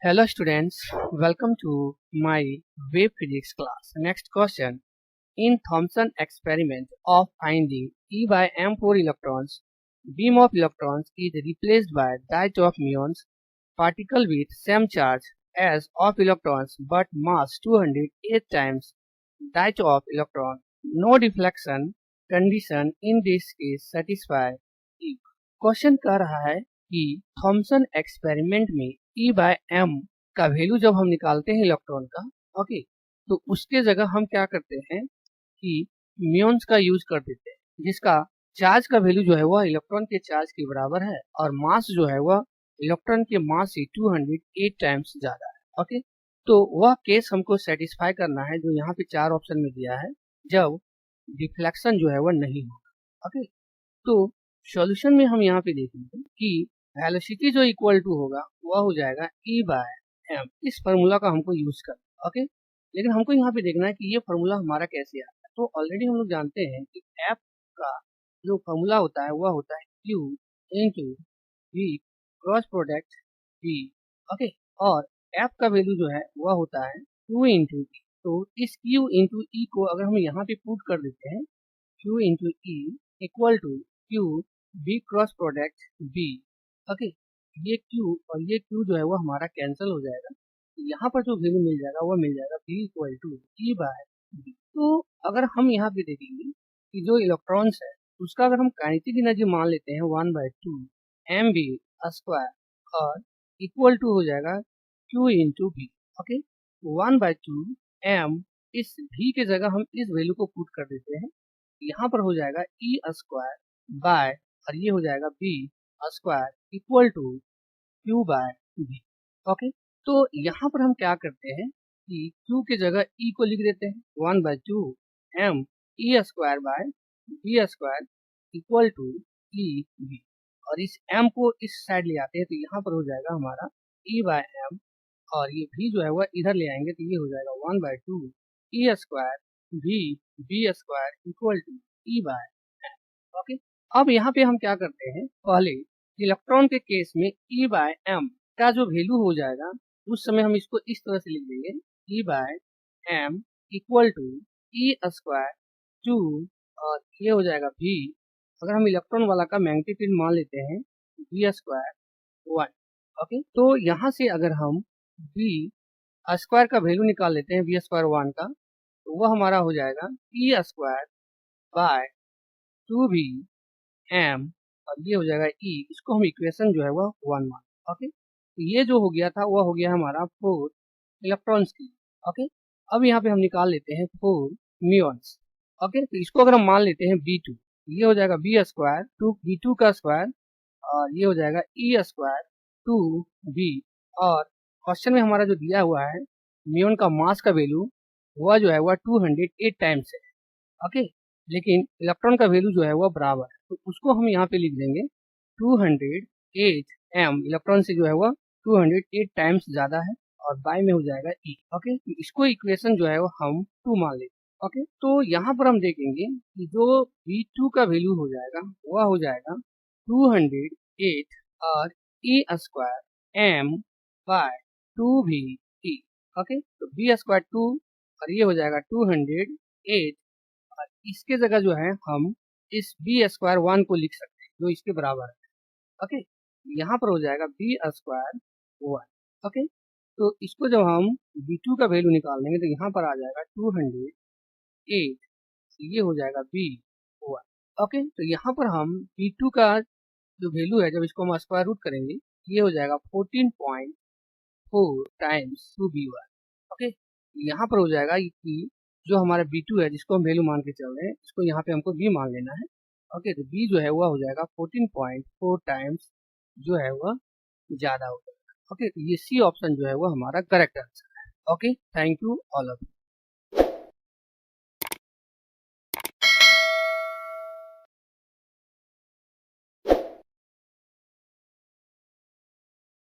Hello students, welcome to my wave physics class. Next question. In Thomson experiment of finding E by M for electrons, beam of electrons is replaced by diode of muons, particle with same charge as of electrons but mass 208 times diode of electron. No deflection condition in this case satisfy if. Question कह रहा है कि Thompson experiment में E by M का value जब हम निकालते हैं इलेक्ट्रॉन का, ओके, तो उसके जगह हम क्या करते हैं कि म्यून्स का यूज कर देते हैं, जिसका चार्ज का वैल्यू जो है वह इलेक्ट्रॉन के चार्ज के बराबर है और मास जो है वह इलेक्ट्रॉन के मास से 208 टाइम्स ज्यादा है। ओके, तो वह केस हमको सेटिस्फाई करना है जो यहाँ पे चार ऑप्शन में दिया है, जब डिफ्लेक्शन जो है वह नहीं होगा। ओके, तो सॉल्यूशन में हम यहाँ पे देखेंगे कि वेलोसिटी जो इक्वल टू होगा वह हो जाएगा E बाय एम। इस फार्मूला का हमको यूज करना। ओके, लेकिन हमको यहाँ पे देखना है कि ये फार्मूला हमारा कैसे आता है। तो ऑलरेडी हम लोग जानते हैं कि F का जो फार्मूला होता है वह होता है Q into V cross product V। Okay, और F का वैल्यू जो है वह होता है Q इंटू E। तो इस Q इंटू E को अगर हम यहाँ पे पुट कर देते हैं, Q into E equal to Q V cross product V। Okay, ये Q और ये Q जो है वो हमारा कैंसिल हो जाएगा। यहाँ पर जो वैल्यू मिल जाएगा वह मिल जाएगा V equal to E by V। तो अगर हम यहाँ पे देखेंगे कि जो इलेक्ट्रॉन्स है उसका अगर हम काइनेटिक एनर्जी मान लेते हैं 1/2 mv स्क्वायर और इक्वल टू हो जाएगा Q into V। Okay, 1/2 m, इस V के जगह हम इस वैल्यू को पुट कर देते हैं, यहाँ पर हो जाएगा E स्क्वायर बाय और ये हो जाएगा V square equal to Q by V। Okay, तो यहाँ पर हम क्या करते हैं कि Q के जगह E को लिख देते हैं 1/2 m E square by V square equal to E V, और इस m को इस साइड ले आते हैं तो यहाँ पर हो जाएगा हमारा E बाय m और ये V जो है वह इधर ले आएंगे तो ये हो जाएगा 1/2 E square V square equal to E by m। Okay, अब यहाँ पे हम क्या करते हैं, पहले इलेक्ट्रॉन के केस में E बाय एम का जो वैल्यू हो जाएगा उस समय हम इसको इस तरह से लिख देंगे E by M equal to E square 2 और ये हो जाएगा V। अगर हम इलेक्ट्रॉन वाला का मैग्नेटिक फील्ड मान लेते हैं V स्क्वायर 1। ओके, तो यहाँ से अगर हम V स्क्वायर का वैल्यू निकाल लेते हैं V स्क्वायर 1 का, तो वह हमारा हो जाएगा E square bye 2V m और ये हो जाएगा E। इसको हम इक्वेशन जो है वह 1 मान। ओके, तो ये जो हो गया था वह हो गया हमारा 4 इलेक्ट्रॉन्स की। ओके, अब यहाँ पे हम निकाल लेते हैं 4 म्यून्स। ओके, तो इसको अगर हम मान लेते हैं B2, ये हो जाएगा B स्क्वायर 2 B2 का स्क्वायर और ये हो जाएगा E स्क्वायर 2B। और क्वेश्चन में हमारा जो दिया हुआ है म्यून का मास का वैल्यू वह जो है वह 208 टाइम्स है। ओके, लेकिन इलेक्ट्रॉन का वैल्यू जो है वह बराबर है, तो उसको हम यहाँ पे लिख देंगे 208 m। इलेक्ट्रॉन से जो है वह 208 टाइम्स ज्यादा है और बाय में हो जाएगा E। ओके, तो इसको इक्वेशन जो है वो हम 2 मान लेते हैं। ओके, तो यहाँ पर हम देखेंगे कि जो V2 का वैल्यू हो जाएगा वह हो जाएगा 208 और E square m by 2VT। Okay, तो V स्क्वायर 2 और ये हो जाएगा 208 और इसके जगह जो है हम इस B स्क्वायर 1 को लिख सकते हैं जो इसके बराबर है। ओके, यहाँ पर हो जाएगा B स्क्वायर 1। ओके, तो इसको जब हम B2 का वैल्यू निकाल देंगे तो यहाँ पर आ जाएगा 208, ये हो जाएगा B1। ओके, तो यहाँ पर हम B2 का जो वैल्यू है जब इसको हम स्क्वायर रूट करेंगे ये हो जाएगा 14.4 टाइम्स 2B1। ओके, यहाँ पर हो जाएगा कि जो हमारा B2 है जिसको हम वैल्यू मान के चल रहे हैं इसको यहाँ पे हमको B मान लेना है। ओके, तो B जो है वह हो जाएगा 14.4 टाइम्स जो है वह ज्यादा हो जाएगा। ओके, तो ये C ऑप्शन जो है वह हमारा करेक्ट आंसर है। Okay, thank you all of you.